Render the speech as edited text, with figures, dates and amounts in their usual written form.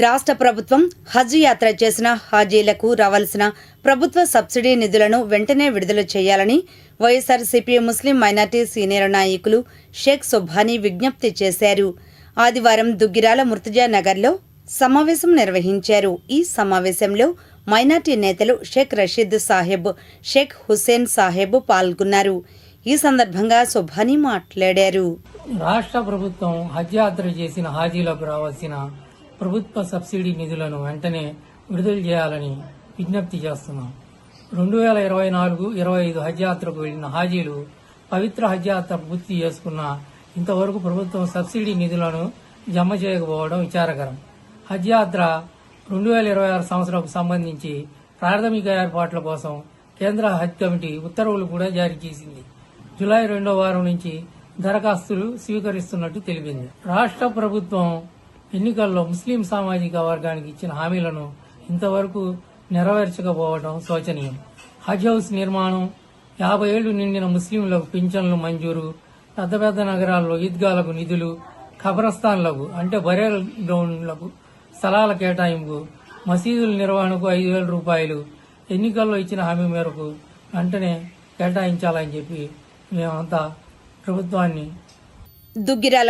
రాష్ట్ర ప్రభుత్వం హజ్ యాత్ర చేసిన హాజీలకు రావాల్సిన ప్రభుత్వ సబ్సిడీ నిధులను వెంటనే విడుదల చేయాలని వైఎస్ఆర్సీపీ ముస్లిం మైనార్టీ సీనియర్ నాయకులు షేక్ సుబ్హానీ విజ్ఞప్తి చేశారు. ఆదివారం దుగ్గిరాల ముర్తజా నగర్లో సమావేశం నిర్వహించారు. ఈ సమావేశంలో మైనార్టీ నేతలు షేక్ రషీద్ సాహెబ్, షేక్ హుస్సేన్ సాహెబ్ పాల్గొన్నారు. ఈ సందర్భంగా సుబ్హానీ మాట్లాడారు. రాష్ట్ర ప్రభుత్వం హజ్ యాత్ర చేసిన హాజీలకు రావాల్సిన ప్రభుత్వ సబ్సిడీ నిధులను వెంటనే విడుదల చేయాలని విజ్ఞప్తి చేస్తున్నాం. 2024-25 హజ్ యాత్రకు వెళ్లిన హాజీలు పవిత్ర హజ్ యాత్ర పూర్తి చేసుకున్న ఇంతవరకు ప్రభుత్వం సబ్సిడీ నిధులను జమ చేయకపోవడం విచారకరం. హజ్ యాత్ర 2026 సంవత్సరంకు సంబంధించి ప్రాథమిక ఏర్పాట్ల కోసం కేంద్ర హజ్ కమిటీ ఉత్తర్వులు కూడా జారీ చేసింది. జూలై 2వ వారం నుంచి దరఖాస్తులు స్వీకరిస్తున్నట్టు తెలిపింది. రాష్ట్ర ప్రభుత్వం ఎన్నికల్లో ముస్లిం సామాజిక వర్గానికి ఇచ్చిన హామీలను ఇంతవరకు నెరవేర్చకపోవడం శోచనీయం. హజ్ హౌస్ నిర్మాణం, 50 ఏళ్లు నిండిన ముస్లింలకు పింఛన్లు మంజూరు, పెద్ద పెద్ద నగరాల్లో ఈద్గాలకు నిధులు, ఖబరస్థాన్లకు అంటే బరేల్ గ్రౌండ్లకు స్థలాల కేటాయింపు, మసీదుల నిర్వహణకు 5,000 రూపాయలు ఎన్నికల్లో ఇచ్చిన హామీ మేరకు వెంటనే కేటాయించాలని చెప్పి మేమంతా ప్రభుత్వాన్ని దుగ్గిరాల